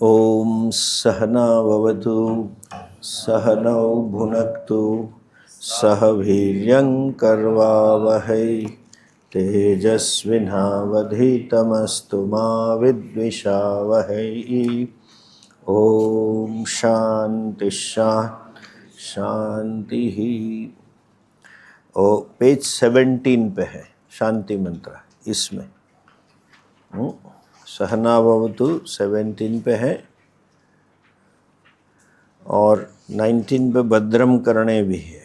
ओम सहना भवतु सहनौ भुनक्तु सह वीर्यङ्करवावहै तेजस्विनावधीतमस्तु मा विद्विषावहै। ओम शांति शांति। ओ पेज 17 पे है शांति मंत्र। इसमें सहना भवतु 17 पे है और 19 पे भद्रम करणे भी है।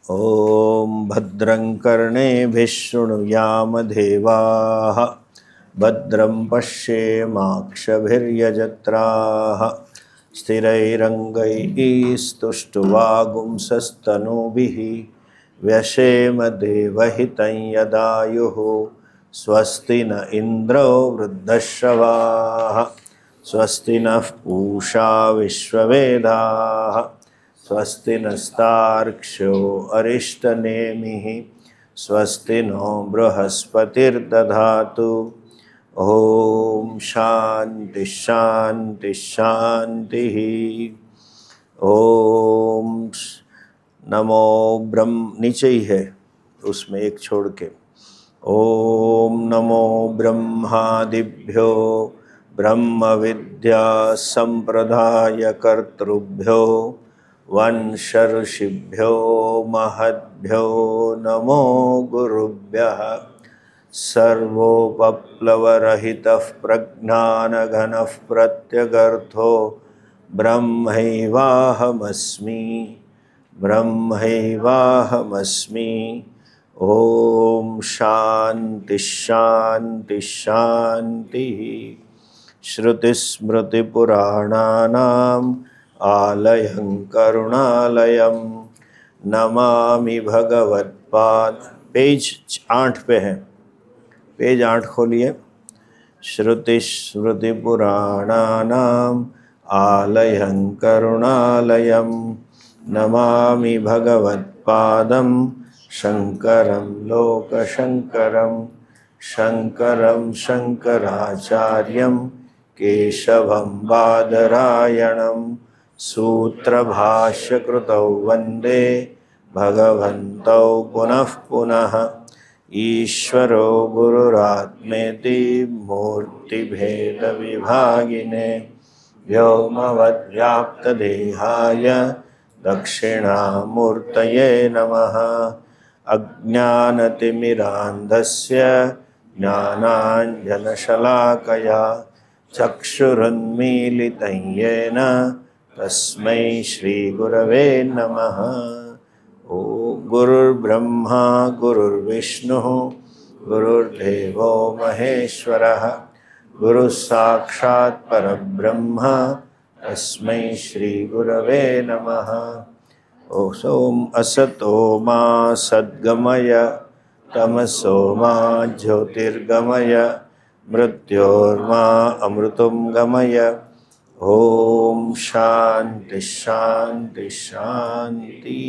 ओम भद्रं कर्णेभिः शृणुयाम देवाः भद्रं पश्येमाक्षभिर्यजत्राः स्थिरैरङ्गैस्तुष्टुवागुंसस्तनूभिः व्यशेम देवहितं यदायुः स्वस्ति न इंद्रो वृद्धश्रवाः स्वस्ति नः पूषा विश्ववेदाः स्वस्ति नस्तार्क्ष्यो अरिष्टनेमिः स्वस्ति नो बृहस्पतिर्दधातु। ओम शांति शांति शांति। ओम नमो ब्रह्म नीचे ही है उसमें एक छोड़ के। ओम नमो ब्रह्मादिभ्यो ब्रह्म विद्या संप्रदाय कर्तृभ्यो वंश ऋषिभ्यो महद्भ्यो नमो गुरुभ्यः। सर्वोपप्लवरहितः प्रज्ञानघनः प्रत्यगर्थो ब्रह्मैवाहमस्मि ब्रह्मैवाहमस्मि। ओम शांति शांति शांति। श्रुतिस्मृतिपुराणानाम् आलयं करुणालयं नमामि भगवत्पाद। पेज 8 पे है, पेज 8 खोलिए। श्रुतिस्मृतिपुराणानाम् आलयं करुणालयं नमामि भगवत्पादं शंकरं लोकशंकरं शंकरं शंकराचार्यं केशवं बादरायणं सूत्रभाष्यकृतौ वन्दे भगवन्तौ पुनः पुनः। ईश्वरो गुरुरात्मेति मूर्तिभेदविभागिने व्योमवद्व्याप्तदेहाय दक्षिणामूर्तये नमः। अज्ञानतिमिरान्धस्य ज्ञानाञ्जनशलाकया चक्षुरुन्मीलितं येन तस्मै श्रीगुरवे नमः। ओ गुरुर्ब्रह्मा गुरुर्विष्णुः गुरुर्देवो महेश्वरः गुरुसाक्षात् परब्रह्म तस्मै श्रीगुरवे नमः। ओम असतो मा सद्गमय तमसो मा ज्योतिर्गमय मृत्योर्मा अमृतं गमय। ओम शांति शांति शांति।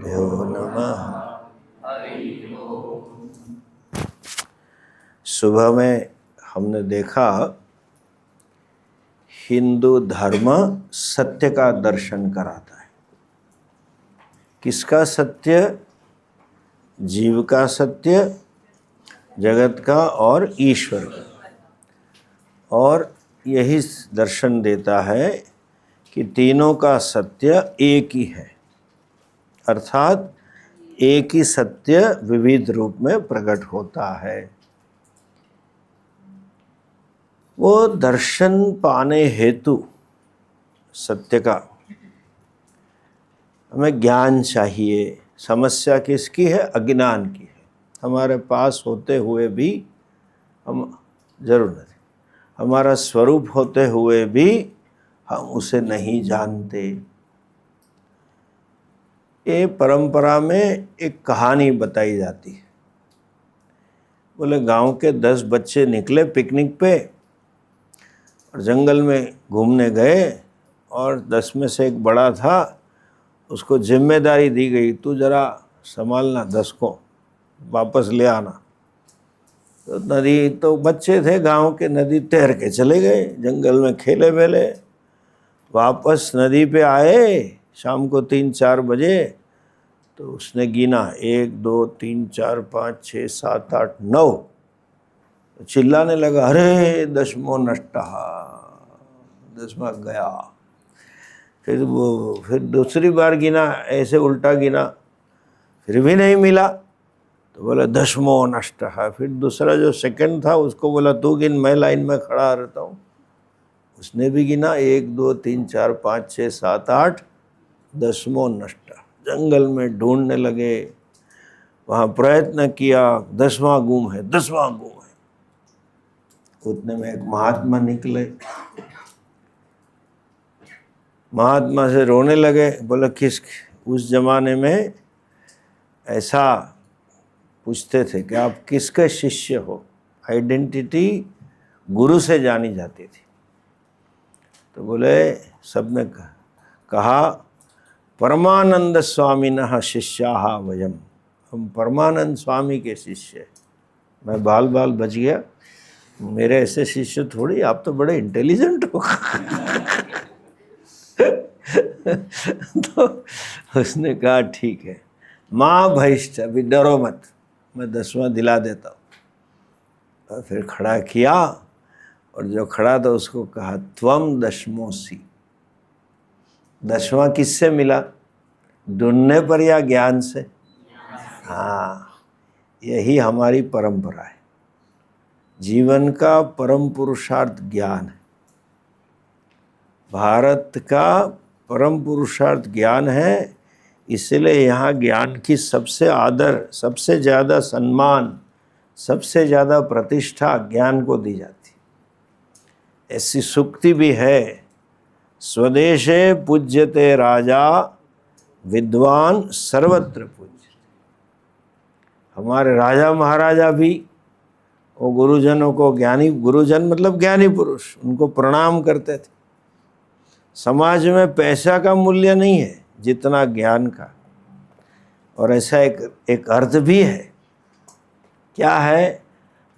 भ्यो नमः। सुबह में हमने देखा हिंदू धर्म सत्य का दर्शन कराता है। किसका सत्य? जीव का सत्य, जगत का और ईश्वर का। और यही दर्शन देता है कि तीनों का सत्य एक ही है, अर्थात एक ही सत्य विविध रूप में प्रकट होता है। वो दर्शन पाने हेतु सत्य का हमें ज्ञान चाहिए। समस्या किसकी है? अज्ञान की है। हमारे पास होते हुए भी हम जरूर नहीं, हमारा स्वरूप होते हुए भी हम उसे नहीं जानते। ये परंपरा में एक कहानी बताई जाती है। बोले गांव के 10 बच्चे निकले पिकनिक पे और जंगल में घूमने गए और 10 में से एक बड़ा था, उसको जिम्मेदारी दी गई, तू जरा संभालना 10 को, वापस ले आना। तो नदी, तो बच्चे थे गांव के, नदी तैर के चले गए, जंगल में खेले वेले, वापस नदी पे आए शाम को 3-4 बजे। तो उसने गिना 1 2 3 4 5 6 7 8 9। तो चिल्लाने लगा, अरे 10मो नष्टः, 10वां गया। फिर दूसरी बार गिना, ऐसे उल्टा गिना, फिर भी नहीं मिला। तो बोला 10मो नष्टः। फिर दूसरा जो सेकंड था उसको बोला, तू गिन, मैं लाइन में खड़ा रहता हूँ। उसने भी गिना 1 2 3 4 5 6 7 8, 10मो नष्टः। जंगल में ढूंढने लगे, वहाँ प्रयत्न किया, 10वां गुम है, 10वां गुम है। उतने में एक महात्मा निकले, महात्मा से रोने लगे। बोला, किस, उस जमाने में ऐसा पूछते थे कि आप किसके शिष्य हो, आइडेंटिटी गुरु से जानी जाती थी। तो बोले, सबने कहा परमानंद स्वामिनः शिष्याः वयम्, हम परमानंद स्वामी के शिष्य। मैं बाल बाल बच गया, मेरे ऐसे शिष्य थोड़ी, आप तो बड़े इंटेलिजेंट हो। तो उसने कहा ठीक है, माँ भैष्ठ, अभी डरो मत, मैं 10वां दिला देता हूँ। और फिर खड़ा किया, और जो खड़ा था उसको कहा, त्वम 10मोसी। 10वां किससे मिला, ढूंढने पर या ज्ञान से? हाँ, यही हमारी परंपरा है। जीवन का परम पुरुषार्थ ज्ञान है, भारत का परम पुरुषार्थ ज्ञान है। इसलिए यहाँ ज्ञान की सबसे आदर, सबसे ज़्यादा सम्मान, सबसे ज़्यादा प्रतिष्ठा ज्ञान को दी जाती। ऐसी सूक्ति भी है, स्वदेशे पूज्यते राजा, विद्वान सर्वत्र पूज्य। हमारे राजा महाराजा भी वो गुरुजनों को, ज्ञानी, गुरुजन मतलब ज्ञानी पुरुष, उनको प्रणाम करते थे। समाज में पैसा का मूल्य नहीं है जितना ज्ञान का। और ऐसा एक अर्थ भी है, क्या है,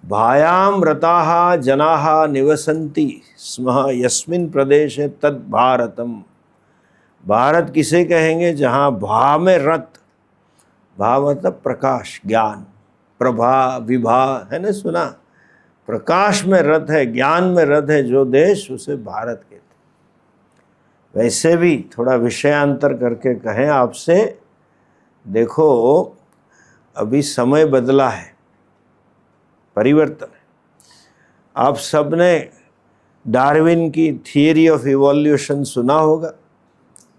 भायाम रताः जनाः निवसन्ति स्म यस्मिन् प्रदेशे तद भारतम। भारत किसे कहेंगे, जहाँ भा में रत, भा मतलब प्रकाश, ज्ञान, प्रभा, विभा है ना, सुना, प्रकाश में रत है, ज्ञान में रत है जो देश, उसे भारत कहते। वैसे भी थोड़ा विषयांतर करके कहें आपसे, देखो अभी समय बदला है, परिवर्तन है। आप सबने डार्विन की थियरी ऑफ इवोल्यूशन सुना होगा,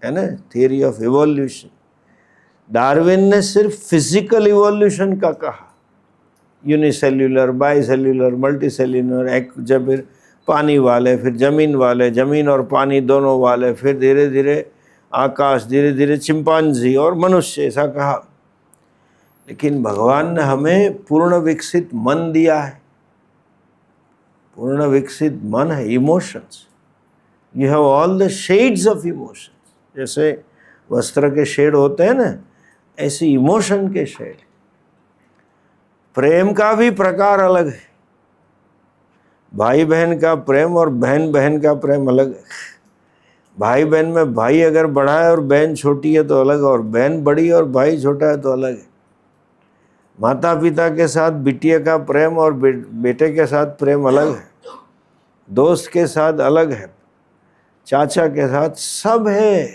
है ना, थियरी ऑफ इवोल्यूशन। डार्विन ने सिर्फ फिजिकल इवोल्यूशन का कहा, यूनिसेल्यूलर, बाइसेल्यूलर, मल्टीसेल्यूलर, एक जब फिर पानी वाले, फिर ज़मीन वाले, ज़मीन और पानी दोनों वाले, फिर धीरे धीरे आकाश, धीरे धीरे चिंपांजी और मनुष्य, ऐसा कहा। लेकिन भगवान ने हमें पूर्ण विकसित मन दिया है। पूर्ण विकसित मन है emotions. You have all the shades of emotions. जैसे वस्त्र के शेड होते हैं ना, ऐसे इमोशन के शेड। प्रेम का भी प्रकार अलग है। भाई बहन का प्रेम और बहन बहन का प्रेम अलग है। भाई बहन में भाई अगर बड़ा है और बहन छोटी है तो अलग, और बहन बड़ी और भाई छोटा है तो अलग है। माता पिता के साथ बिटिया का प्रेम और बेटे के साथ प्रेम अलग है। दोस्त के साथ अलग है, चाचा के साथ, सब है।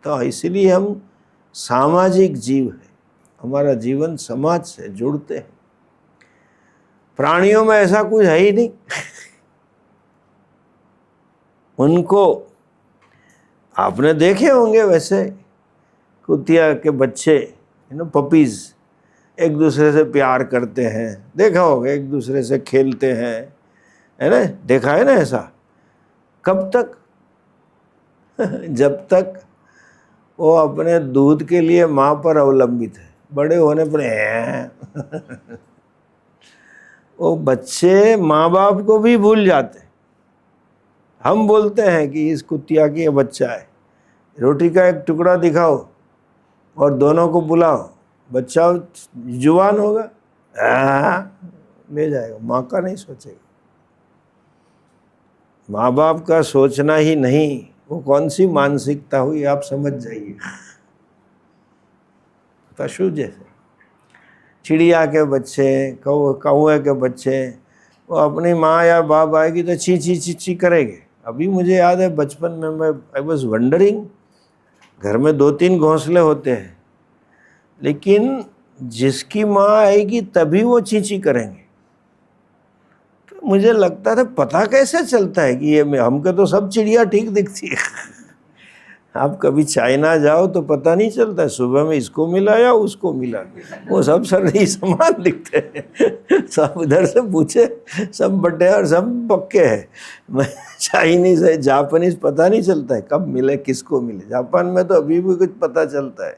तो इसलिए हम सामाजिक जीव है, हमारा जीवन समाज से जुड़ते हैं। प्राणियों में ऐसा कुछ है ही नहीं। उनको आपने देखे होंगे, वैसे कुतिया के बच्चे, पपीज एक दूसरे से प्यार करते हैं, देखा होगा, एक दूसरे से खेलते हैं, है ना, देखा है ना ऐसा। कब तक? जब तक वो अपने दूध के लिए माँ पर अवलंबित है। बड़े होने पर वो बच्चे माँ बाप को भी भूल जाते। हम बोलते हैं कि इस कुतिया की ये बच्चा है, रोटी का एक टुकड़ा दिखाओ और दोनों को बुलाओ, बच्चा जुबान होगा, ले जाएगा, माँ का नहीं सोचेगा। माँ बाप का सोचना ही नहीं, वो कौन सी मानसिकता हुई आप समझ जाइए। पशु जैसे, चिड़िया के बच्चे, कौवे के बच्चे, वो अपनी माँ या बाप आएगी तो ची ची ची ची करेंगे। अभी मुझे याद है बचपन में मैं आई वॉज वंडरिंग, घर में 2-3 घोंसले होते हैं, लेकिन जिसकी माँ आएगी तभी वो चींची करेंगे। तो मुझे लगता था पता कैसे चलता है कि ये हमको तो सब चिड़िया ठीक दिखती है। आप कभी चाइना जाओ तो पता नहीं चलता है सुबह में इसको मिला या उसको मिला, वो सब सर्दी समान दिखते हैं। सब उधर से पूछे, सब बड़े और सब पक्के हैं। मैं चाइनीज है, जापानीज पता नहीं चलता है कब मिले किसको मिले। जापान में तो अभी भी कुछ पता चलता है,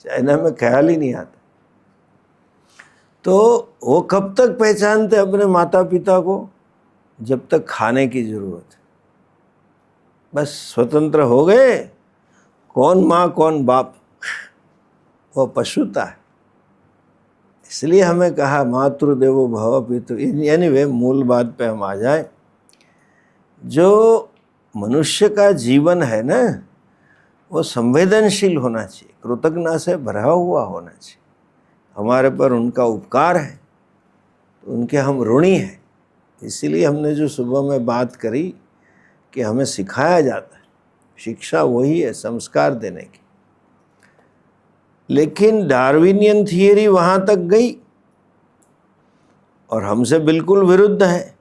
चाइना में ख्याल ही नहीं आता। तो वो कब तक पहचानते अपने माता पिता को? जब तक खाने की जरूरत है। बस स्वतंत्र हो गए, कौन माँ कौन बाप, वो पशुता है। इसलिए हमें कहा मातृदेवो भव पितृ। एनीवे, मूल बात पे हम आ जाए। जो मनुष्य का जीवन है ना, वो संवेदनशील होना चाहिए, कृतज्ञता से भरा हुआ होना चाहिए। हमारे पर उनका उपकार है तो उनके हम ऋणी हैं। इसीलिए हमने जो सुबह में बात करी कि हमें सिखाया जाता है, शिक्षा वही है संस्कार देने की। लेकिन डार्विनियन थियरी वहाँ तक गई और हमसे बिल्कुल विरुद्ध है।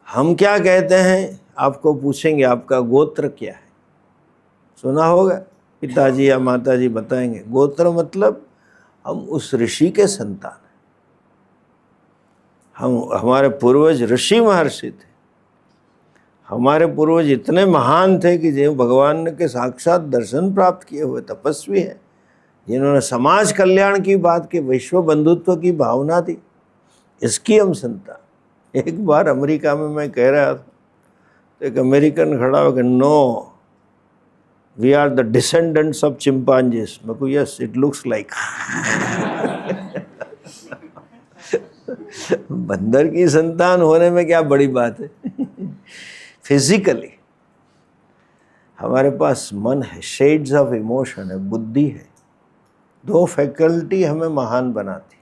हम क्या कहते हैं, आपको पूछेंगे आपका गोत्र क्या है, सुना होगा, पिताजी या माताजी बताएंगे। गोत्र मतलब हम उस ऋषि के संतान हैं। हमारे पूर्वज ऋषि महर्षि थे। हमारे पूर्वज इतने महान थे कि जो भगवान के साक्षात दर्शन प्राप्त किए हुए तपस्वी हैं, जिन्होंने समाज कल्याण की बात की, विश्व बंधुत्व की भावना थी, इसकी हम संतान। एक बार अमेरिका में मैं कह रहा था तो एक अमेरिकन खड़ा हो गया, no we are the descendants of chimpanzees. मैं को यस इट लुक्स लाइक। बंदर की संतान होने में क्या बड़ी बात है। फिजिकली हमारे पास मन है, शेड्स ऑफ इमोशन है, बुद्धि है, 2 फैकल्टी हमें महान बनाती।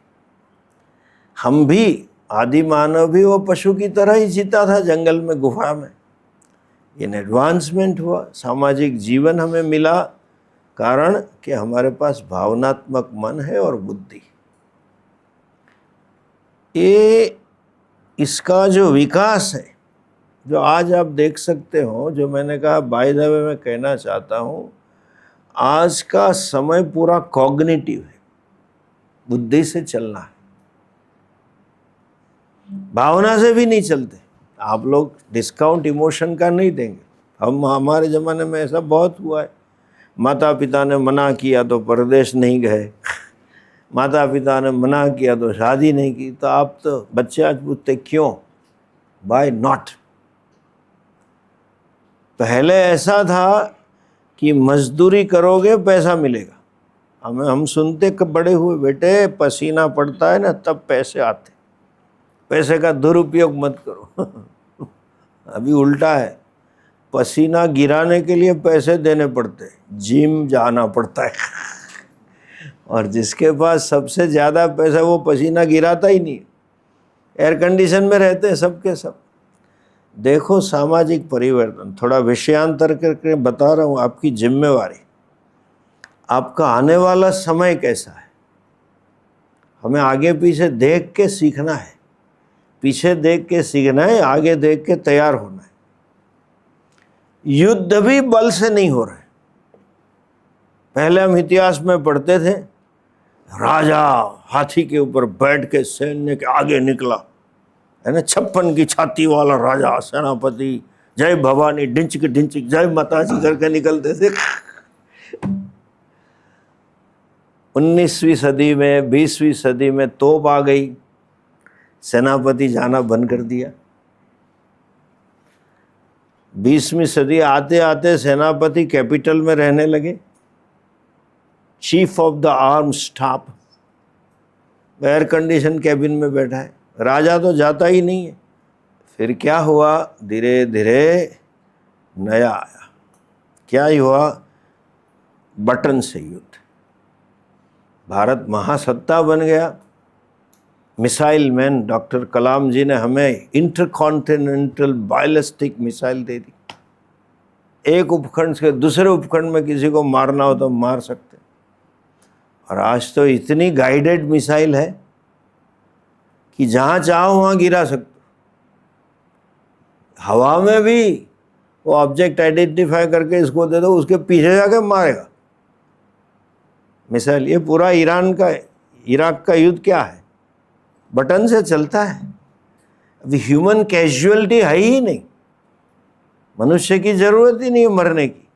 हम भी, आदि मानव भी वो पशु की तरह ही जीता था जंगल में, गुफा में। इन एडवांसमेंट हुआ, सामाजिक जीवन हमें मिला, कारण कि हमारे पास भावनात्मक मन है और बुद्धि। ये इसका जो विकास है, जो आज आप देख सकते हो, जो मैंने कहा बाय द वे मैं कहना चाहता हूँ, आज का समय पूरा कॉग्निटिव है, बुद्धि से चलना है, भावना से भी नहीं चलते। आप लोग डिस्काउंट इमोशन का नहीं देंगे। हमारे ज़माने में ऐसा बहुत हुआ है, माता पिता ने मना किया तो परदेश नहीं गए, माता पिता ने मना किया तो शादी नहीं की। तो आप तो बच्चे आज पूछते क्यों, बाय नॉट। पहले ऐसा था कि मजदूरी करोगे पैसा मिलेगा। हम सुनते कब बड़े हुए, बेटे पसीना पड़ता है ना तब पैसे आते, पैसे का दुरुपयोग मत करो। अभी उल्टा है, पसीना गिराने के लिए पैसे देने पड़ते, जिम जाना पड़ता है। और जिसके पास सबसे ज़्यादा पैसा वो पसीना गिराता ही नहीं, एयर कंडीशन में रहते हैं सबके सब। देखो सामाजिक परिवर्तन, थोड़ा विषयांतर करके बता रहा हूँ, आपकी जिम्मेवारी। आपका आने वाला समय कैसा है, हमें आगे पीछे देख के सीखना है। पीछे देख के सीखना है, आगे देख के तैयार होना है। युद्ध भी बल से नहीं हो रहे। पहले हम इतिहास में पढ़ते थे, राजा हाथी के ऊपर बैठ के सैन्य के आगे निकला, है ना, 56 की छाती वाला राजा सेनापति, जय भवानी डिंचक डिंचक जय माता जी करके निकलते थे। 19वीं सदी में, 20वीं सदी में तोप आ गई, सेनापति जाना बंद कर दिया। 20वीं सदी आते आते सेनापति कैपिटल में रहने लगे, chief of the arm staff air condition cabin में बैठा है। राजा तो जाता ही नहीं है। फिर क्या हुआ, धीरे धीरे नया आया। क्या ही हुआ, बटन से युद्ध। भारत महासत्ता बन गया। मिसाइल मैन डॉक्टर कलाम जी ने हमें इंटरकॉन्टिनेंटल बैलिस्टिक मिसाइल दे दी। एक उपखंड से दूसरे उपखंड में किसी को मारना हो तो मार सकते। और आज तो इतनी गाइडेड मिसाइल है कि जहाँ चाहो वहाँ गिरा सकते। हवा में भी वो ऑब्जेक्ट आइडेंटिफाई करके इसको दे दो, उसके पीछे जाके मारेगा मिसाइल। ये पूरा इराक का युद्ध क्या है, बटन से चलता है। अभी ह्यूमन कैजुअलिटी है ही नहीं, मनुष्य की जरूरत ही नहीं मरने की।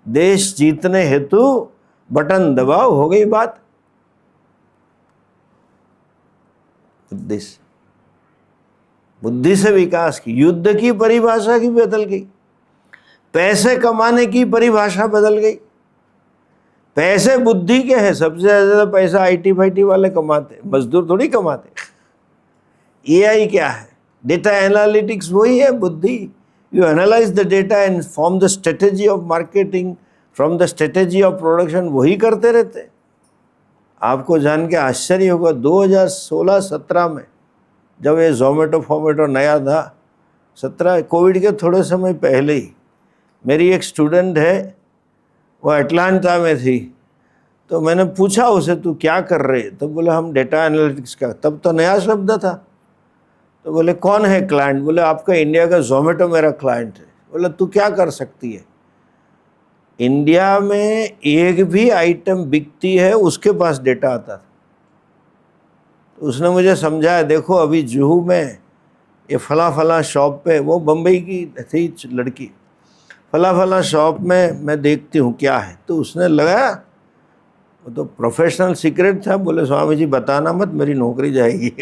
देश जीतने हेतु बटन दबाओ, हो गई बात। बुद्धि से विकास की, युद्ध की परिभाषा की बदल गई। पैसे कमाने की परिभाषा बदल गई। पैसे बुद्धि के हैं, सबसे ज्यादा पैसा आईटी फाईटी वाले कमाते, मजदूर थोड़ी कमाते। एआई क्या है, डेटा एनालिटिक्स वही है बुद्धि। You analyse the data and form the strategy of marketing, from the strategy of production, वही करते रहते। आपको जान के आश्चर्य होगा, 2016-17 में जब ये जोमेटो नया था, 17 कोविड के थोड़े समय पहले ही, मेरी एक स्टूडेंट है, वो अटलांटा में थी। तो मैंने पूछा उसे, तू क्या कर रहे? तो बोले हम डेटा एनालिटिक्स का। तब तो नया शब्द था। तो बोले कौन है क्लाइंट? बोले आपका इंडिया का जोमेटो मेरा क्लाइंट है। बोले तू क्या कर सकती है? इंडिया में एक भी आइटम बिकती है उसके पास डेटा आता था। तो उसने मुझे समझाया, देखो अभी जुहू में ये फला शॉप पे, वो बम्बई की थी लड़की, फला शॉप में मैं देखती हूँ क्या है। तो उसने लगाया, वो तो प्रोफेशनल सीक्रेट था। बोले स्वामी जी बताना मत, मेरी नौकरी जाएगी।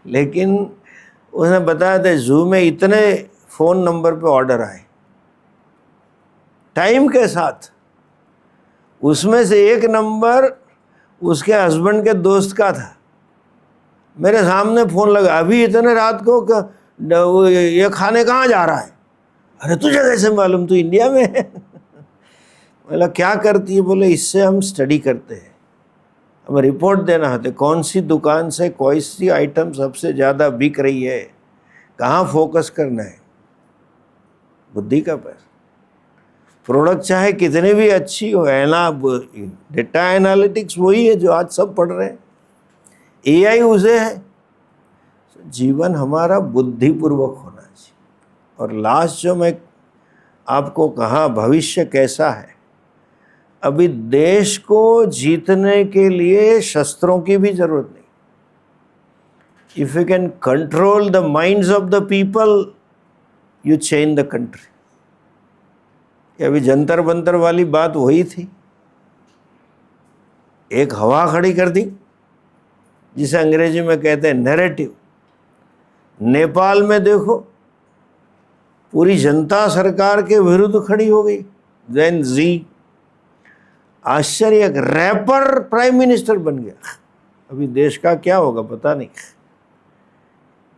लेकिन उसने बताया था जू में इतने फ़ोन नंबर पे ऑर्डर आए टाइम के साथ। उसमें से एक नंबर उसके हस्बैंड के दोस्त का था। मेरे सामने फ़ोन लगा, अभी इतने रात को ये खाने कहाँ जा रहा है? अरे तुझे कैसे मालूम, तू इंडिया में है? बोला क्या करती है? बोले इससे हम स्टडी करते हैं, हमें रिपोर्ट देना होता है कौन सी दुकान से कौन सी आइटम सबसे ज़्यादा बिक रही है, कहाँ फोकस करना है। बुद्धि का पैसा। प्रोडक्ट चाहे कितनी भी अच्छी हो, डेटा एनालिटिक्स वही है जो आज सब पढ़ रहे हैं, एआई उसे है। जीवन हमारा बुद्धिपूर्वक होना चाहिए। और लास्ट जो मैं आपको कहा, भविष्य कैसा है, अभी देश को जीतने के लिए शस्त्रों की भी जरूरत नहीं। If you can control the minds of the people, you change the country. अभी जंतर मंतर वाली बात वही थी। एक हवा खड़ी कर दी जिसे अंग्रेजी में कहते हैं नैरेटिव। नेपाल में देखो, पूरी जनता सरकार के विरुद्ध खड़ी हो गई। जेन जी, आश्चर्य, एक रैपर प्राइम मिनिस्टर बन गया। अभी देश का क्या होगा पता नहीं।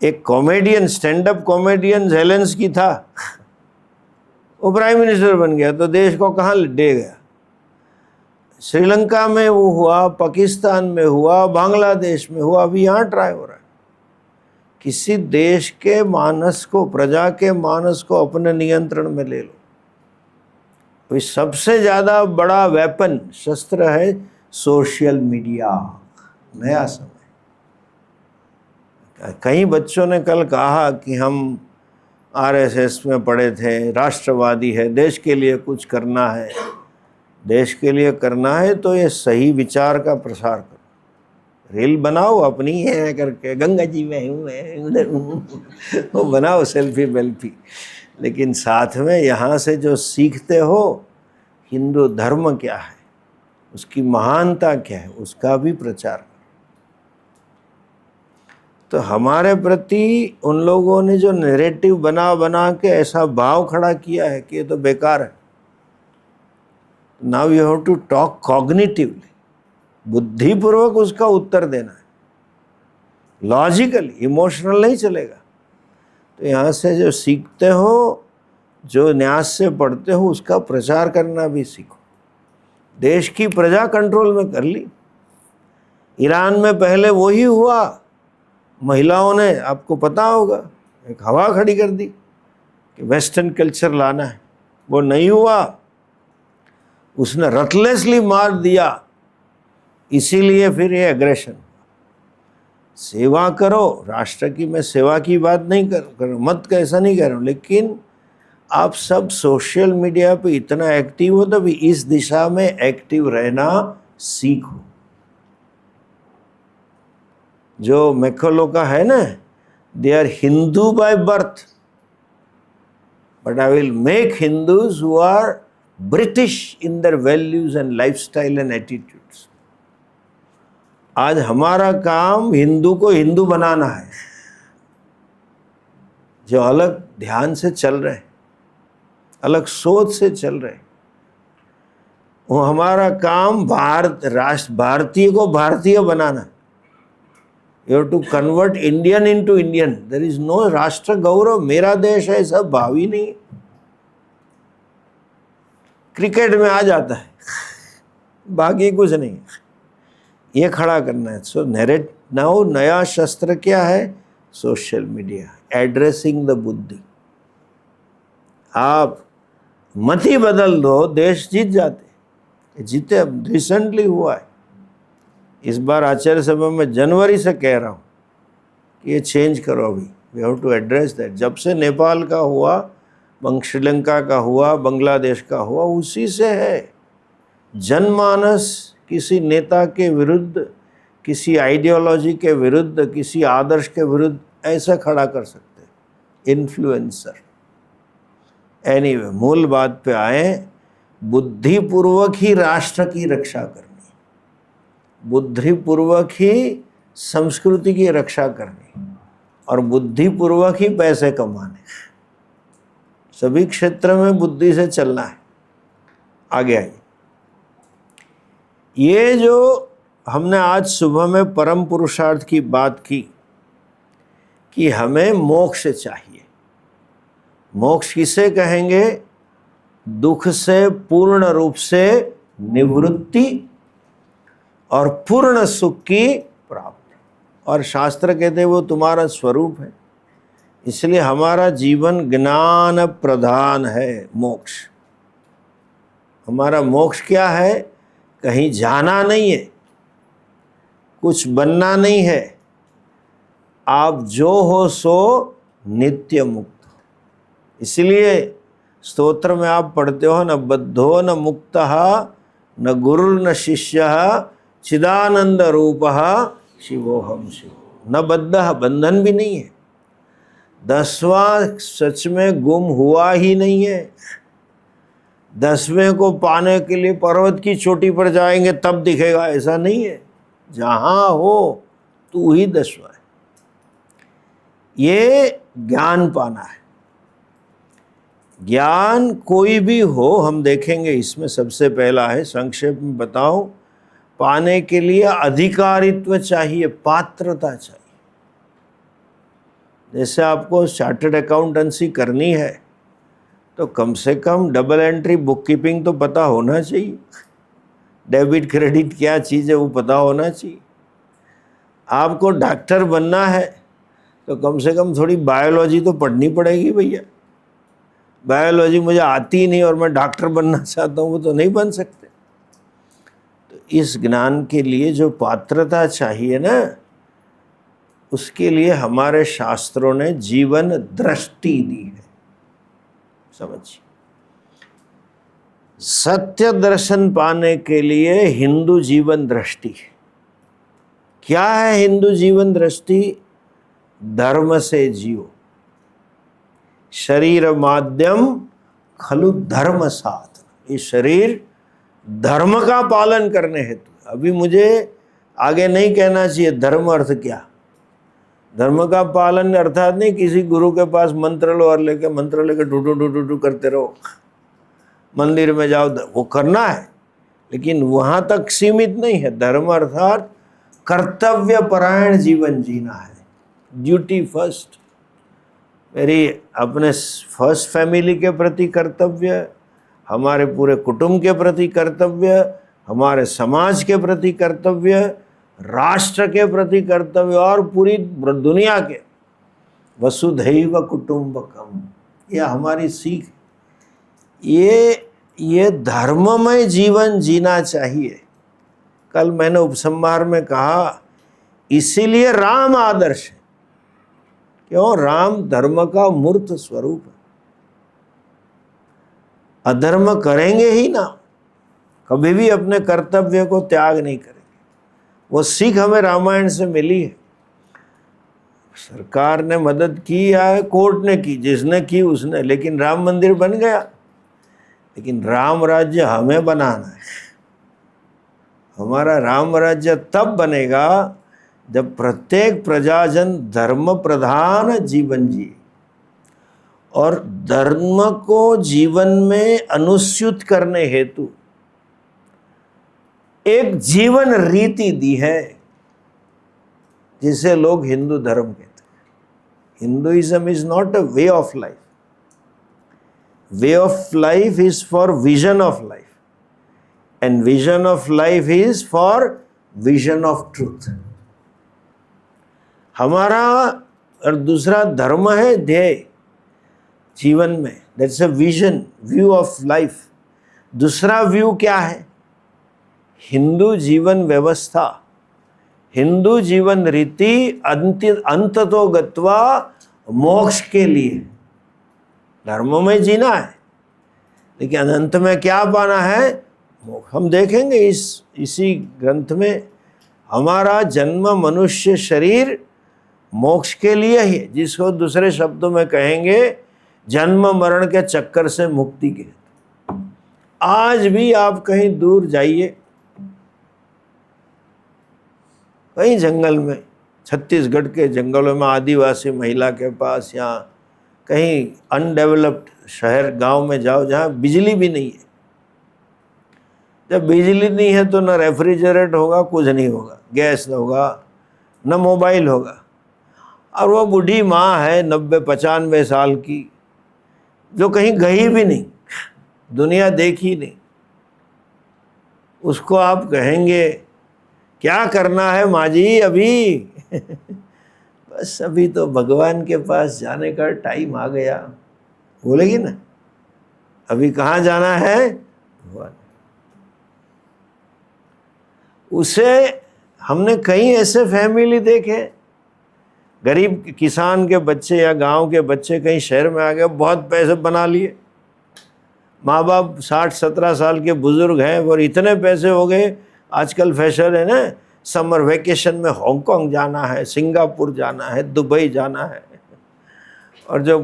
एक comedian, stand up comedian Zelensky था, वो प्राइम मिनिस्टर बन गया, तो देश को कहाँ ले गया। श्रीलंका में वो हुआ, पाकिस्तान में हुआ, बांग्लादेश में हुआ, अभी यहाँ ट्राई हो रहा है। किसी देश के मानस को, प्रजा के मानस को अपने नियंत्रण में ले लो। अभी सबसे ज़्यादा बड़ा वेपन, शस्त्र है सोशल मीडिया। नया समय। कई बच्चों ने कल कहा कि हम आरएसएस में पढ़े थे, राष्ट्रवादी है, देश के लिए कुछ करना है। देश के लिए करना है तो ये सही विचार का प्रसार करो। रील बनाओ अपनी है करके, गंगा जी में हूँ मैं, उधर हूँ, वो बनाओ सेल्फी वेल्फी। लेकिन साथ में यहाँ से जो सीखते हो, हिंदू धर्म क्या है, उसकी महानता क्या है, उसका भी प्रचार। तो हमारे प्रति उन लोगों ने जो नैरेटिव बना के ऐसा भाव खड़ा किया है कि ये तो बेकार है। Now you have to talk cognitively, बुद्धिपूर्वक उसका उत्तर देना है। लॉजिकल, इमोशनल नहीं चलेगा। तो यहाँ से जो सीखते हो, जो न्यास से पढ़ते हो, उसका प्रचार करना भी सीखो। देश की प्रजा कंट्रोल में कर ली। ईरान में पहले वही हुआ, महिलाओं ने, आपको पता होगा, एक हवा खड़ी कर दी कि वेस्टर्न कल्चर लाना है। वो नहीं हुआ, उसने रटलेसली मार दिया। इसीलिए फिर ये एग्रेशन। सेवा करो, राष्ट्र की मैं सेवा की बात नहीं करो, मत कैसा नहीं कह रहा हूँ, लेकिन आप सब सोशल मीडिया पे इतना एक्टिव हो तो भी इस दिशा में एक्टिव रहना सीखो। जो मैकोलो का है ना, they are Hindu by birth, but I will make Hindus who are British in their values and lifestyle and attitudes. आज हमारा काम हिंदू को हिंदू बनाना है, जो अलग ध्यान से चल रहे हैं, अलग सोच से चल रहे हैं, वो हमारा काम भारतीय को भारतीय बनाना। You have to convert Indian into Indian. There is no राष्ट्र गौरव, मेरा देश है, सब भावी नहीं। क्रिकेट में आ जाता है, बाकी कुछ नहीं, ये खड़ा करना है। सो नाउ नया शस्त्र क्या है? सोशल मीडिया, एड्रेसिंग द बुद्धि। आप मत ही बदल दो, देश जीत जाते, जीते। अब रिसेंटली हुआ है, इस बार आचार्य सभा में जनवरी से कह रहा हूँ कि ये चेंज करो। अभी we have to address that. जब से नेपाल का हुआ, श्रीलंका का हुआ, बांग्लादेश का हुआ, उसी से है। जनमानस किसी नेता के विरुद्ध, किसी आइडियोलॉजी के विरुद्ध, किसी आदर्श के विरुद्ध ऐसा खड़ा कर सकते, इन्फ्लुएंसर। एनीवे, मूल बात पे आए। बुद्धिपूर्वक ही राष्ट्र की रक्षा करनी, बुद्धिपूर्वक ही संस्कृति की रक्षा करनी, और बुद्धिपूर्वक ही पैसे कमाने। सभी क्षेत्र में बुद्धि से चलना है। आगे आइए। ये जो हमने आज सुबह में परम पुरुषार्थ की बात की कि हमें मोक्ष चाहिए। मोक्ष किसे कहेंगे? दुख से पूर्ण रूप से निवृत्ति और पूर्ण सुख की प्राप्ति। और शास्त्र कहते हैं वो तुम्हारा स्वरूप है। इसलिए हमारा जीवन ज्ञान प्रधान है। मोक्ष, हमारा मोक्ष क्या है? कहीं जाना नहीं है, कुछ बनना नहीं है। आप जो हो सो नित्य मुक्त हो। इसलिए स्तोत्र में आप पढ़ते हो, न बद्धो न मुक्तः न गुरु न शिष्य चिदानंद रूपः शिवोहम शिव। न बद्ध, बंधन भी नहीं है। 10वां सच में गुम हुआ ही नहीं है। 10वें को पाने के लिए पर्वत की चोटी पर जाएंगे तब दिखेगा, ऐसा नहीं है। जहां हो तू ही 10वां है। ये ज्ञान पाना है। ज्ञान कोई भी हो, हम देखेंगे इसमें सबसे पहला है, संक्षेप में बताऊं, पाने के लिए अधिकारित्व चाहिए, पात्रता चाहिए। जैसे आपको चार्टर्ड अकाउंटेंसी करनी है तो कम से कम डबल एंट्री बुक कीपिंग तो पता होना चाहिए। डेबिट क्रेडिट क्या चीज़ है वो पता होना चाहिए। आपको डॉक्टर बनना है तो कम से कम थोड़ी बायोलॉजी तो पढ़नी पड़ेगी भैया। बायोलॉजी मुझे आती ही नहीं और मैं डॉक्टर बनना चाहता हूँ, वो तो नहीं बन सकते। तो इस ज्ञान के लिए जो पात्रता चाहिए ना, उसके लिए हमारे शास्त्रों ने जीवन दृष्टि दी है। समझिए, सत्य दर्शन पाने के लिए हिंदू जीवन दृष्टि है। क्या है हिंदू जीवन दृष्टि? धर्म से जियो, शरीर माध्यम खलु धर्म साधन। ये शरीर धर्म का पालन करने हेतु। अभी मुझे आगे नहीं कहना चाहिए धर्म अर्थ क्या। धर्म का पालन अर्थात नहीं किसी गुरु के पास मंत्र लो और मंत्र लेके डू करते रहो, मंदिर में जाओ, वो करना है, लेकिन वहाँ तक सीमित नहीं है। धर्म अर्थात कर्तव्य परायण जीवन जीना है, ड्यूटी फर्स्ट। मेरी अपने फर्स्ट फैमिली के प्रति कर्तव्य, हमारे पूरे कुटुंब के प्रति कर्तव्य, हमारे समाज के प्रति कर्तव्य, राष्ट्र के प्रति कर्तव्य और पूरी दुनिया के। वसुधैव कुटुंबकम, यह हमारी सीख। ये धर्ममय जीवन जीना चाहिए। कल मैंने उपसंहार में कहा, इसीलिए राम आदर्श है। क्यों? राम धर्म का मूर्त स्वरूप है। अधर्म करेंगे ही ना, कभी भी अपने कर्तव्य को त्याग नहीं करेंगे। वो सीख हमें रामायण से मिली है। सरकार ने मदद की या कोर्ट ने की, जिसने की उसने, लेकिन राम मंदिर बन गया। लेकिन राम राज्य हमें बनाना है। हमारा राम राज्य तब बनेगा जब प्रत्येक प्रजाजन धर्म प्रधान जीवन जिए और धर्म को जीवन में अनुस्यूत करने हेतु एक जीवन रीति दी है, जिसे लोग हिंदू धर्म कहते हैं। Hinduism is not a way of life. Way of life is for vision of life, and vision of life is for vision of truth. हमारा और दूसरा धर्म है ध्येय जीवन में, that's a vision, view of life. दूसरा व्यू क्या है? हिंदू जीवन व्यवस्था, हिंदू जीवन रीति अंततो गत्वा मोक्ष के लिए। धर्म में जीना है, लेकिन अंत में क्या पाना है? मोक्ष। हम देखेंगे इसी ग्रंथ में, हमारा जन्म मनुष्य शरीर मोक्ष के लिए ही है, जिसको दूसरे शब्दों में कहेंगे जन्म मरण के चक्कर से मुक्ति के। आज भी आप कहीं दूर जाइए, कहीं जंगल में, छत्तीसगढ़ के जंगलों में आदिवासी महिला के पास, या कहीं अनडेवलप्ड शहर गांव में जाओ जहां बिजली भी नहीं है। जब बिजली नहीं है तो न रेफ्रिजरेटर होगा, कुछ नहीं होगा, गैस होगा, न मोबाइल होगा। और वो बूढ़ी माँ है 90-95 साल की, जो कहीं गई भी नहीं, दुनिया देखी नहीं। उसको आप कहेंगे क्या करना है माँ जी अभी? बस अभी तो भगवान के पास जाने का टाइम आ गया, बोलेगी ना। अभी कहाँ जाना है? भगवान। उसे हमने कई ऐसे फैमिली देखे, गरीब किसान के बच्चे या गांव के बच्चे कहीं शहर में आ गए, बहुत पैसे बना लिए। माँ बाप 60-70 साल के बुजुर्ग हैं और इतने पैसे हो गए, आजकल फैशन है ना, समर वेकेशन में हांगकांग जाना है, सिंगापुर जाना है, दुबई जाना है। और जो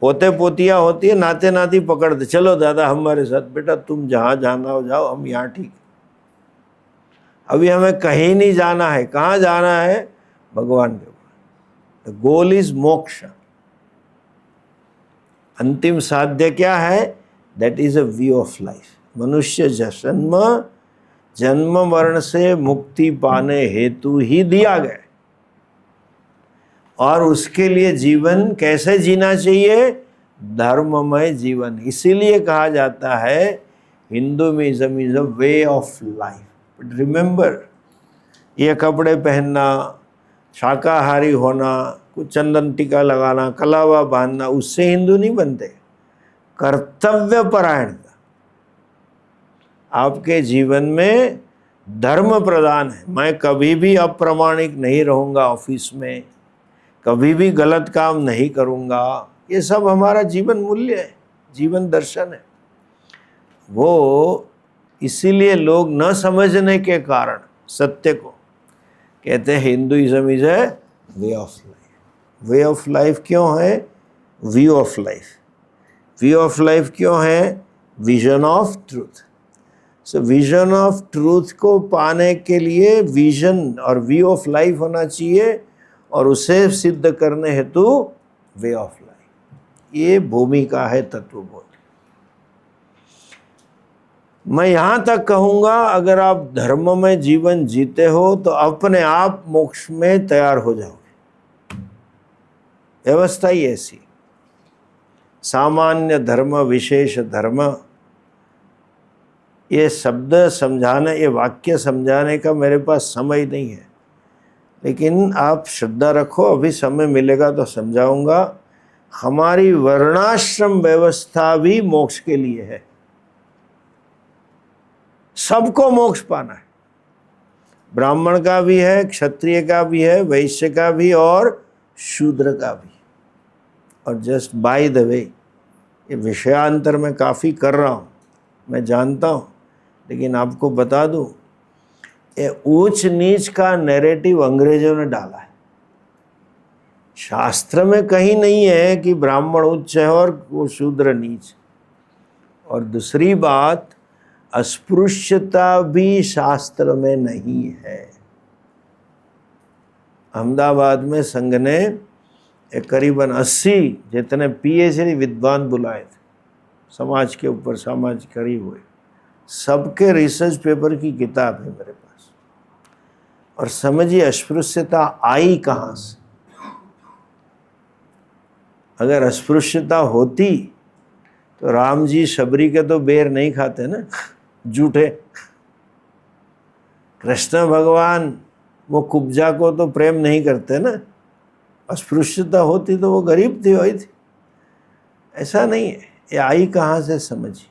पोते पोतियाँ होती है, नाते नाती पकड़ते, चलो दादा हमारे साथ, बेटा तुम जहाँ जाना हो जाओ, हम यहाँ ठीक। अभी हमें कहीं नहीं जाना है। कहाँ जाना है? भगवान के ऊपर। द गोल इज मोक्ष। अंतिम साध्य क्या है? That is a view of life. मनुष्य जन्म मरण से मुक्ति पाने हेतु ही दिया गया, और उसके लिए जीवन कैसे जीना चाहिए? धर्ममय जीवन। इसीलिए कहा जाता है Hinduism is a way of life. But remember, ये कपड़े पहनना, शाकाहारी होना, कुछ चंदन टीका लगाना, कलावा बांधना, उससे हिंदू नहीं बनते। कर्तव्य परायणता आपके जीवन में धर्म प्रदान है। मैं कभी भी अप्रामाणिक नहीं रहूँगा ऑफिस में, कभी भी गलत काम नहीं करूँगा। ये सब हमारा जीवन मूल्य है, जीवन दर्शन है। वो इसीलिए लोग न समझने के कारण सत्य को कहते हैं Hinduism is a way of life. Way of life क्यों है? View of life. View of life क्यों है? Vision of truth. So vision of truth को पाने के लिए विजन और व्यू ऑफ लाइफ होना चाहिए, और उसे सिद्ध करने हेतु वे ऑफ लाइफ। ये भूमिका है तत्वबोध। मैं यहाँ तक कहूँगा, अगर आप धर्म में जीवन जीते हो तो अपने आप मोक्ष में तैयार हो जाओगे। व्यवस्था ही ऐसी। सामान्य धर्म, विशेष धर्म, ये शब्द समझाने, ये वाक्य समझाने का मेरे पास समय नहीं है, लेकिन आप श्रद्धा रखो, अभी समय मिलेगा तो समझाऊंगा। हमारी वर्णाश्रम व्यवस्था भी मोक्ष के लिए है। सबको मोक्ष पाना है। ब्राह्मण का भी है, क्षत्रिय का भी है, वैश्य का भी और शूद्र का भी। और जस्ट बाय द वे, ये विषयांतर मैं काफ़ी कर रहा हूँ, मैं जानता हूँ, लेकिन आपको बता दूँ, ये ऊंच नीच का नैरेटिव अंग्रेजों ने डाला है। शास्त्र में कहीं नहीं है कि ब्राह्मण उच्च है और वो शूद्र नीच। और दूसरी बात, अस्पृश्यता भी शास्त्र में नहीं है। अहमदाबाद में संघ ने करीबन 80 जितने पीएचडी विद्वान बुलाए थे, समाज के ऊपर समाज करी हुए, सबके रिसर्च पेपर की किताब है मेरे पास। और समझिए अस्पृश्यता आई कहाँ से। अगर अस्पृश्यता होती तो राम जी शबरी के तो बेर नहीं खाते ना, झूठे। कृष्ण भगवान वो कुब्जा को तो प्रेम नहीं करते ना। अस्पृश्यता होती तो वो गरीब थी, वही थी। ऐसा नहीं है। ये आई कहाँ से समझिए।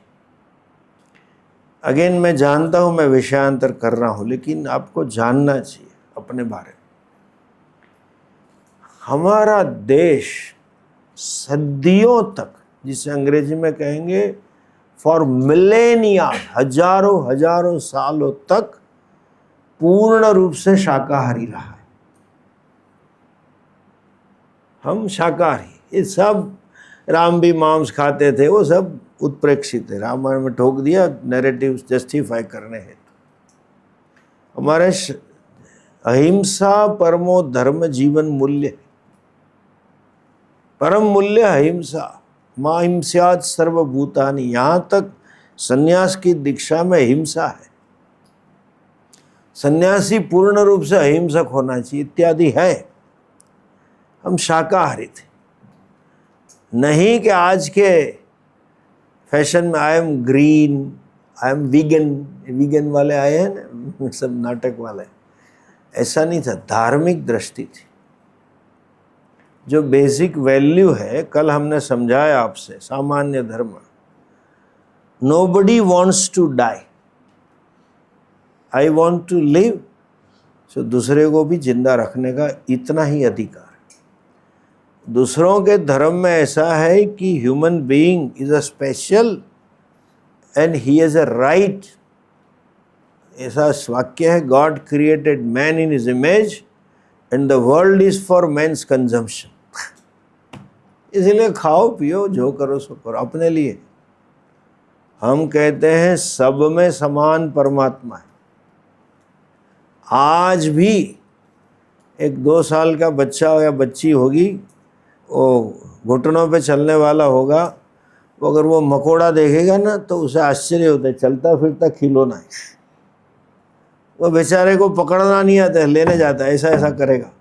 अगेन मैं जानता हूँ मैं विषयांतर कर रहा हूँ, लेकिन आपको जानना चाहिए अपने बारे में। हमारा देश सदियों तक, जिसे अंग्रेजी में कहेंगे फॉर मिलेनिया, हजारों सालों तक पूर्ण रूप से शाकाहारी रहा है। हम शाकाहारी, ये सब राम भी मांस खाते थे, वो सब उत्प्रेक्षित है, रामायण में ठोक दिया नैरेटिव जस्टिफाई करने हेतु। हमारे अहिंसा परमो धर्म जीवन मूल्य है। परम मूल्य अहिंसा, मां हिंस्यात् सर्वभूतानि। यहाँ तक सन्यास की दीक्षा में हिंसा है। सन्यासी पूर्ण रूप से अहिंसक होना चाहिए इत्यादि है। हम शाकाहारी थे, नहीं कि आज के फैशन में I am green, I am vegan, vegan वाले आए हैं ना, सब नाटक वाले। ऐसा नहीं था, धार्मिक दृष्टि थी। जो बेसिक वैल्यू है, कल हमने समझाया आपसे, सामान्य धर्म, nobody wants to die, I want to live. So दूसरे को भी जिंदा रखने का इतना ही अधिकार है। दूसरों के धर्म में ऐसा है कि human being is a special and he has a right. ऐसा वाक्य है, God created man in his image and the world is for man's consumption. इसलिए खाओ पियो जो करो सो करो अपने लिए। हम कहते हैं सब में समान परमात्मा है। आज भी एक 2 साल का बच्चा या बच्ची होगी, वो घुटनों पे चलने वाला होगा, वो अगर वो मकोड़ा देखेगा ना तो उसे आश्चर्य होता है, चलता फिरता खिलौना है। वो बेचारे को पकड़ना नहीं आता है, लेने जाता है, ऐसा ऐसा करेगा।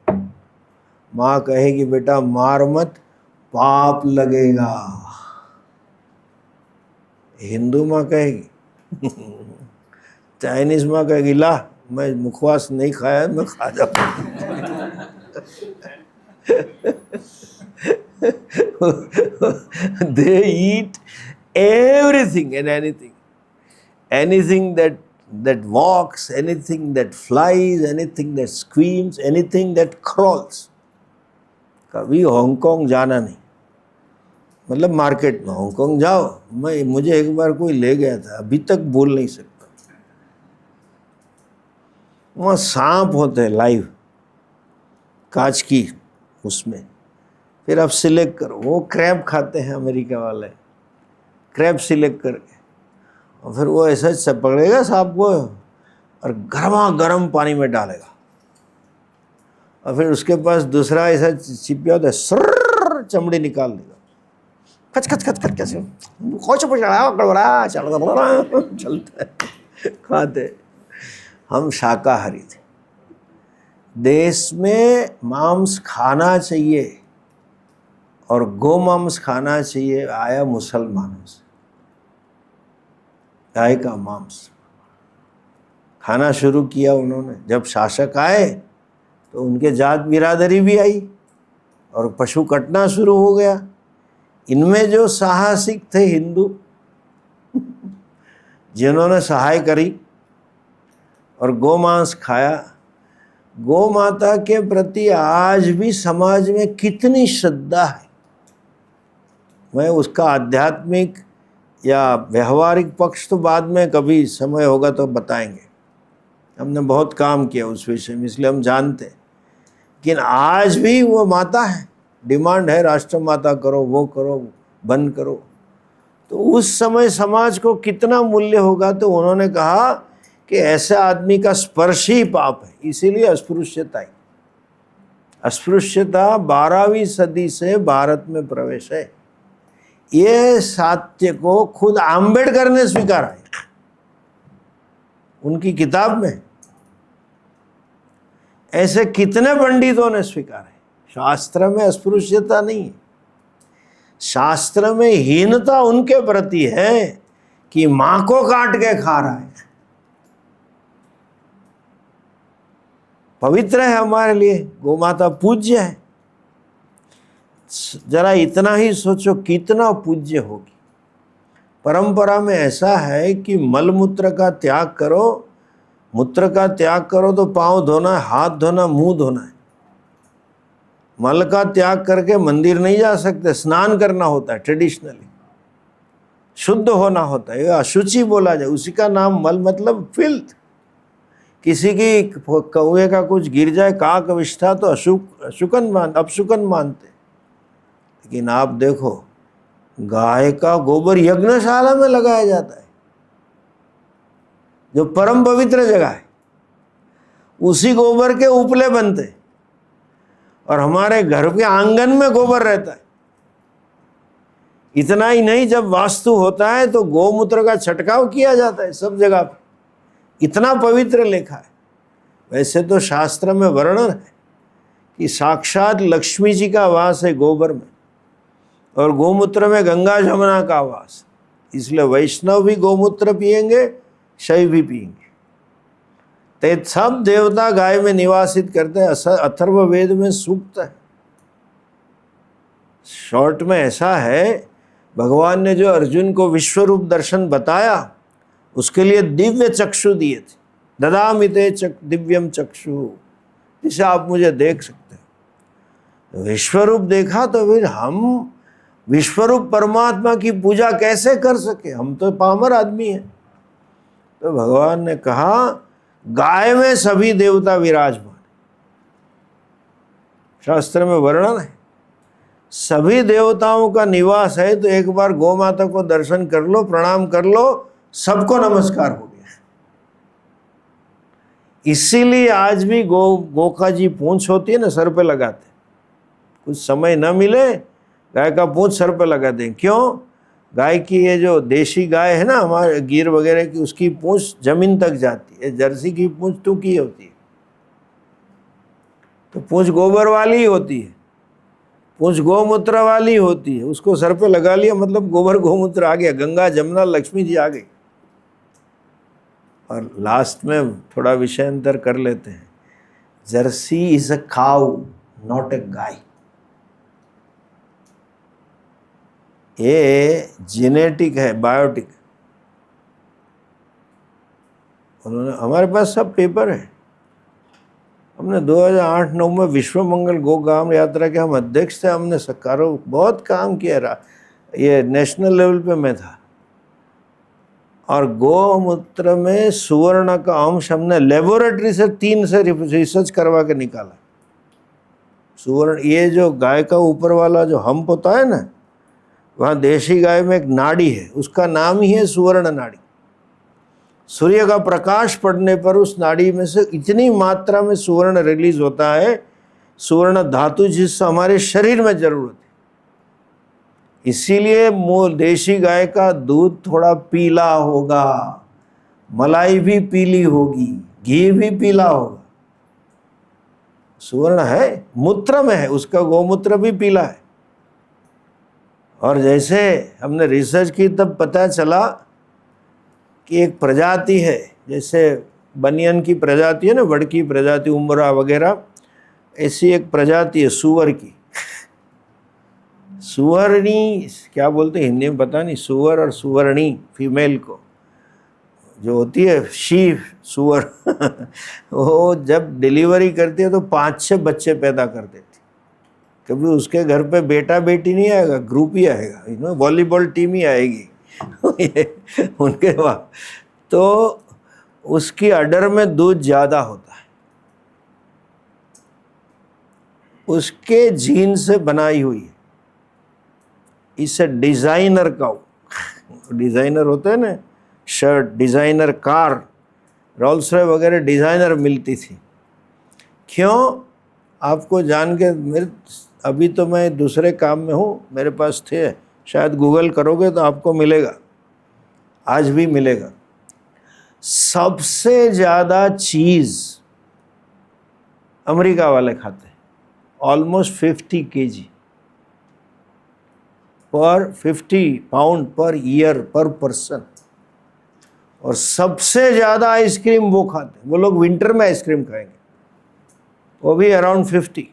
माँ कहेगी बेटा मार मत, पाप लगेगा। हिंदू माँ कहेगी चाइनीज माँ कहेगी ला मैं मुखवास नहीं खाया, मैं खा जाऊँ। They eat everything and anything that walks, anything that flies, anything that screams, anything that crawls. कभी हांगकांग जाना नहीं, मतलब मार्केट में हांगकांग जाओ, मुझे एक बार कोई ले गया था, अभी तक भूल नहीं सकता। वहाँ सांप होते हैं लाइव, कांच की उसमें। फिर आप सिलेक्ट करो, वो क्रैब खाते हैं अमेरिका वाले, क्रैब सिलेक्ट करके, और फिर वो ऐसा पकड़ेगा सांप को और गर्मा गर्म पानी में डालेगा, और फिर उसके पास दूसरा ऐसा चिपिया होता है, सर्र चमड़ी निकाल देगा, खच खच खच खच कैसे कुछ गड़बड़ा चलता है, खाते। हम शाकाहारी थे। देश में मांस खाना चाहिए और गो मांस खाना चाहिए आया मुसलमानों से। गाय का मांस खाना शुरू किया उन्होंने। जब शासक आए तो उनके जात बिरादरी भी आई और पशु कटना शुरू हो गया। इनमें जो साहसिक थे हिंदू जिन्होंने सहाय करी और गोमांस खाया। गो माता के प्रति आज भी समाज में कितनी श्रद्धा है, मैं उसका आध्यात्मिक या व्यवहारिक पक्ष तो बाद में कभी समय होगा तो बताएंगे। हमने बहुत काम किया उस विषय में, इसलिए हम जानते हैं। लेकिन आज भी वो माता है, डिमांड है राष्ट्र माता करो, वो करो, बंद करो। तो उस समय समाज को कितना मूल्य होगा। तो उन्होंने कहा कि ऐसे आदमी का स्पर्श ही पाप है, इसीलिए अस्पृश्यता आई। अस्पृश्यता 12वीं सदी से भारत में प्रवेश है। ये सत्य को खुद आम्बेडकर ने स्वीकारा है उनकी किताब में। ऐसे कितने पंडितों ने स्वीकारा है। शास्त्र में अस्पृश्यता नहीं है, शास्त्र में हीनता उनके प्रति है कि मां को काट के खा रहा है। पवित्र है हमारे लिए, गोमाता पूज्य है। जरा इतना ही सोचो कितना पूज्य होगी। परंपरा में ऐसा है कि मल मूत्र का त्याग करो, मूत्र का त्याग करो तो पांव धोना है, हाथ धोना, मुंह धोना है। मल का त्याग करके मंदिर नहीं जा सकते, स्नान करना होता है। ट्रेडिशनली शुद्ध होना होता है, अशुचि बोला जाए, उसी का नाम मल मतलब फिल्थ। किसी की कौए का कुछ गिर जाए, काक विष्ठा तो अपशुकन मानते। लेकिन आप देखो गाय का गोबर यज्ञशाला में लगाया जाता है, जो परम पवित्र जगह है। उसी गोबर के उपले बनते और हमारे घर के आंगन में गोबर रहता है। इतना ही नहीं, जब वास्तु होता है तो गौमूत्र का छिड़काव किया जाता है सब जगह पर। इतना पवित्र लिखा है। वैसे तो शास्त्र में वर्णन है कि साक्षात लक्ष्मी जी का वास है गोबर में, और गोमूत्र में गंगा जमुना का वास। इसलिए वैष्णव भी गोमूत्र पिएंगे, शैव भी पिएंगे। तो सब देवता गाय में निवासित करते हैं। अथर्ववेद में सूक्त है। शॉर्ट में ऐसा है, भगवान ने जो अर्जुन को विश्वरूप दर्शन बताया उसके लिए दिव्य चक्षु दिए थे। ददामि ते दिव्यम चक्षु, जिसे आप मुझे देख सकते हो। विश्वरूप देखा तो फिर हम विश्वरूप परमात्मा की पूजा कैसे कर सके, हम तो पामर आदमी हैं। तो भगवान ने कहा गाय में सभी देवता विराजमान। शास्त्र में वर्णन है सभी देवताओं का निवास है। तो एक बार गौ माता को दर्शन कर लो, प्रणाम कर लो, सबको नमस्कार हो गया। इसीलिए आज भी गौ का जी पूंछ होती है ना, सर पे लगाते। कुछ समय न मिले गाय का पूंछ सर पे लगा दें। क्यों? गाय की ये जो देशी गाय है ना हमारे गिर वगैरह की, उसकी पूंछ जमीन तक जाती है। जर्सी की पूंछ टूकी होती है, तो पूंछ गोबर वाली ही होती है, पूंछ गौमूत्र वाली होती है। उसको सर पे लगा लिया मतलब गोबर गौमूत्र आ गया, गंगा जमुना लक्ष्मी जी आ गई। और लास्ट में थोड़ा विषय अंतर कर लेते हैं। Jersey is a cow, not a गाय। ये जेनेटिक है, बायोटिक। उन्होंने, हमारे पास सब पेपर है। हमने 2008-9 में विश्व मंगल गो ग्राम यात्रा के हम अध्यक्ष थे। हमने सरकारों बहुत काम किया रहा, ये नेशनल लेवल पे मैं था। और गौमूत्र में सुवर्ण का अंश हमने लेबोरेटरी से 3 से रिसर्च करवा के निकाला। सुवर्ण, ये जो गाय का ऊपर वाला जो हम्प होता है ना, वहाँ देशी गाय में एक नाड़ी है, उसका नाम ही है सुवर्ण नाड़ी। सूर्य का प्रकाश पड़ने पर उस नाड़ी में से इतनी मात्रा में सुवर्ण रिलीज होता है, सुवर्ण धातु, जिससे हमारे शरीर में जरूरत है। इसीलिए देशी गाय का दूध थोड़ा पीला होगा, मलाई भी पीली होगी, घी भी पीला होगा। सुवर्ण है, मूत्र में है, उसका गोमूत्र भी पीला है। और जैसे हमने रिसर्च की तब पता चला कि एक प्रजाति है, जैसे बनियन की प्रजाति है ना, वड़की प्रजाति, उमरा वगैरह, ऐसी एक प्रजाति है सुअर की। सुअरनी क्या बोलते हैं हिंदी में पता नहीं, सुअर और सुअरणी फीमेल को जो होती है, शी सुअर वो जब डिलीवरी करती है तो 5-6 बच्चे पैदा कर देती। कभी उसके घर पे बेटा बेटी नहीं आएगा, ग्रुप ही आएगा, वॉलीबॉल टीम ही आएगी उनके वहाँ। तो उसकी अडर में दूध ज़्यादा होता है, उसके जीन से बनाई हुई है। इसे डिज़ाइनर काऊ, डिज़ाइनर होते हैं ना, shirt, designer car, Rolls Royce वगैरह डिज़ाइनर मिलती थी। क्यों? आपको जान के अभी तो मैं दूसरे काम में हूँ, मेरे पास थे, शायद गूगल करोगे तो आपको मिलेगा, आज भी मिलेगा। सबसे ज़्यादा चीज़ अमेरिका वाले खाते हैं, ऑलमोस्ट 50 kg पर 50 पाउंड पर ईयर पर पर्सन। और सबसे ज़्यादा आइसक्रीम वो खाते हैं, वो लोग विंटर में आइसक्रीम खाएंगे, वो भी अराउंड 50।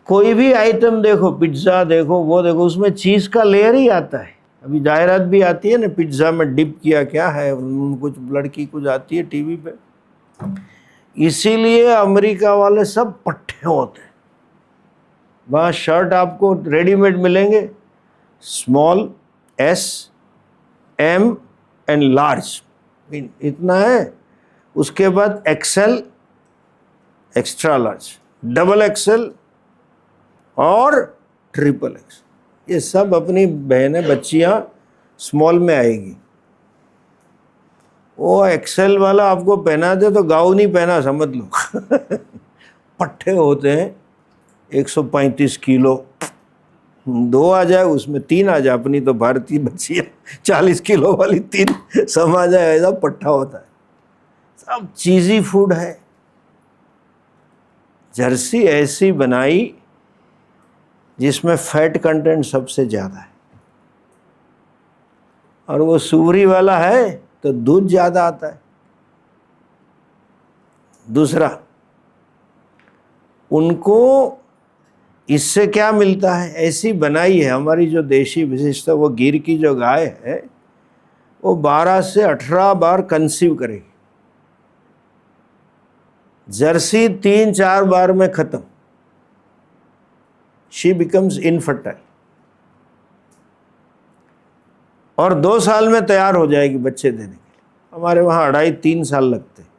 कोई भी आइटम देखो, पिज्ज़ा देखो, वो देखो, उसमें चीज़ का लेयर ही आता है। अभी जाहिरात भी आती है ना, पिज्ज़ा में डिप किया क्या है, कुछ लड़की कुछ आती है टीवी पे। इसीलिए अमेरिका वाले सब पट्टे होते हैं। वहाँ शर्ट आपको रेडीमेड मिलेंगे, small, S, M and large, इतना है। उसके बाद XL, extra large, double XL और ट्रिपल एक्स। ये सब अपनी बहनें बच्चियां स्मॉल में आएगी। वो एक्सेल वाला आपको पहना दे तो गाउन ही पहना समझ लो पट्टे होते हैं 135 किलो, 2 आ जाए उसमें 3 आ जाए। अपनी तो भारतीय बच्चियां 40 किलो वाली 3 समा जाए, ऐसा पट्टा होता है। सब चीज़ी फूड है। जर्सी ऐसी बनाई जिसमें फैट कंटेंट सबसे ज़्यादा है, और वो सुवरी वाला है तो दूध ज़्यादा आता है। दूसरा, उनको इससे क्या मिलता है, ऐसी बनाई है हमारी जो देशी विशेषता, वो गिर की जो गाय है वो 12 से 18 बार कंसीव करेगी। जर्सी 3-4 बार में खत्म, शी बिकम्स इनफर्टाइल, और 2 साल में तैयार हो जाएगी बच्चे देने के लिए। हमारे वहाँ 2.5-3 साल लगते हैं।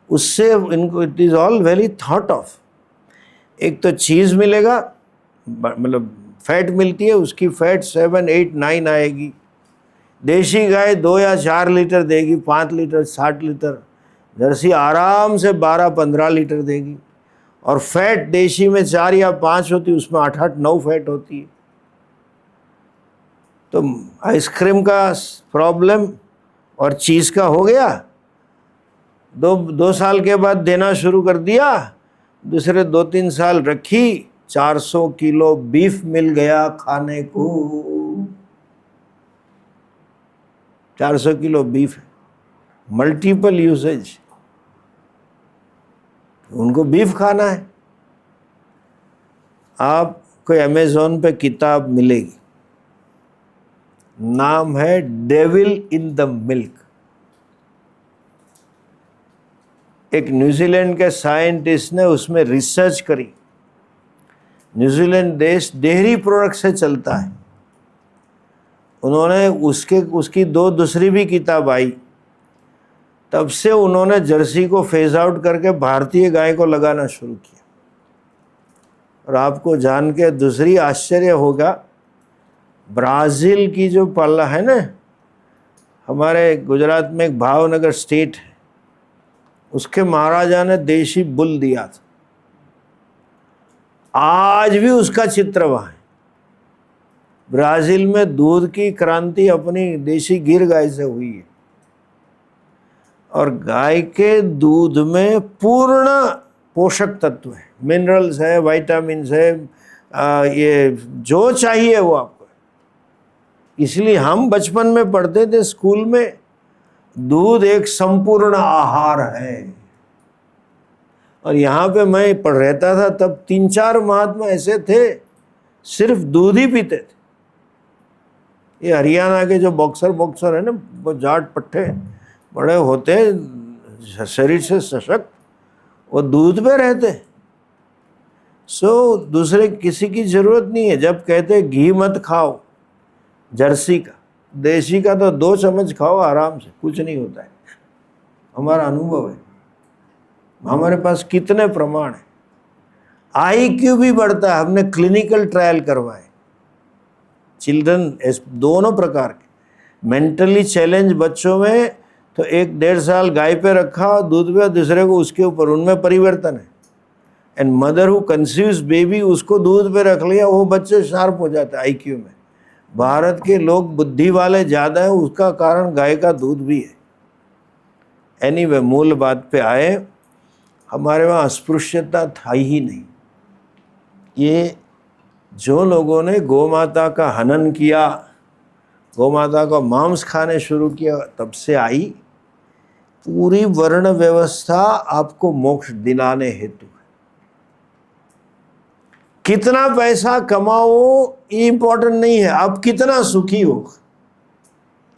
उससे इनको it is all very thought of. एक तो चीज़ मिलेगा, मतलब फैट मिलती है, उसकी फैट 7, 8, 9 आएगी। देशी गाय 2 या 4 लीटर देगी, 5 लीटर, 60 लीटर। जर्सी आराम से 12-15 लीटर देगी। और फैट देशी में 4 या 5 होती है, उसमें 8-8, 9 फैट होती है। तो आइसक्रीम का प्रॉब्लम और चीज़ का हो गया। 2 साल के बाद देना शुरू कर दिया, दूसरे 2-3 साल रखी, 400 किलो बीफ मिल गया खाने को। 400 किलो बीफ, मल्टीपल यूसेज, उनको बीफ खाना है। आपको अमेज़ॉन पे किताब मिलेगी, नाम है डेविल इन द मिल्क। एक न्यूजीलैंड के साइंटिस्ट ने उसमें रिसर्च करी। न्यूजीलैंड देश डेयरी प्रोडक्ट से चलता है। उन्होंने उसकी 2 दूसरी भी किताब आई। तब से उन्होंने जर्सी को फेज आउट करके भारतीय गाय को लगाना शुरू किया। और आपको जान के दूसरी आश्चर्य होगा, ब्राज़ील की जो पल्ला है ना, हमारे गुजरात में एक भावनगर स्टेट है, उसके महाराजा ने देशी बुल दिया था। आज भी उसका चित्र वहाँ है। ब्राज़ील में दूध की क्रांति अपनी देशी गिर गाय से हुई है, और गाय के दूध में पूर्ण पोषक तत्व है, मिनरल्स है, विटामिन्स है, ये जो चाहिए वो आपको। इसलिए हम बचपन में पढ़ते थे स्कूल में, दूध एक संपूर्ण आहार है। और यहाँ पे मैं रहता था तब 3-4 महात्मा ऐसे थे सिर्फ दूध ही पीते थे। ये हरियाणा के जो बॉक्सर है ना, वो जाट पट्टे बड़े होते, शरीर से सशक्त, वो दूध पे रहते। सो दूसरे किसी की जरूरत नहीं है। जब कहते घी मत खाओ जर्सी का, देसी का तो 2 चम्मच खाओ आराम से, कुछ नहीं होता है। हमारा अनुभव है, हमारे पास कितने प्रमाण है। IQ भी बढ़ता है, हमने क्लिनिकल ट्रायल करवाए, चिल्ड्रन दोनों प्रकार के। मेंटली चैलेंज बच्चों में तो 1-1.5 साल गाय पे रखा दूध पे, दूसरे को उसके ऊपर, उनमें परिवर्तन है। And mother who conceives baby, उसको दूध पे रख लिया, वो बच्चे शार्प हो जाते हैं IQ में। भारत के लोग बुद्धि वाले ज़्यादा है, उसका कारण गाय का दूध भी है। एनीवे, मूल बात पे आए, हमारे वहाँ अस्पृश्यता था ही नहीं। ये जो लोगों ने गौ माता का हनन किया, गौ माता का मांस खाने शुरू किया, तब से आई पूरी वर्ण व्यवस्था आपको मोक्ष दिलाने हेतु है। कितना पैसा कमाओ ये इंपॉर्टेंट नहीं है, आप कितना सुखी हो।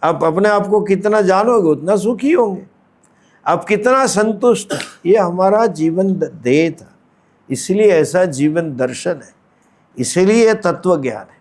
आप अपने आप को कितना जानोगे उतना सुखी होंगे। आप कितना संतुष्ट, ये हमारा जीवन ध्येय था। इसलिए ऐसा जीवन दर्शन है, इसलिए तत्व ज्ञान है।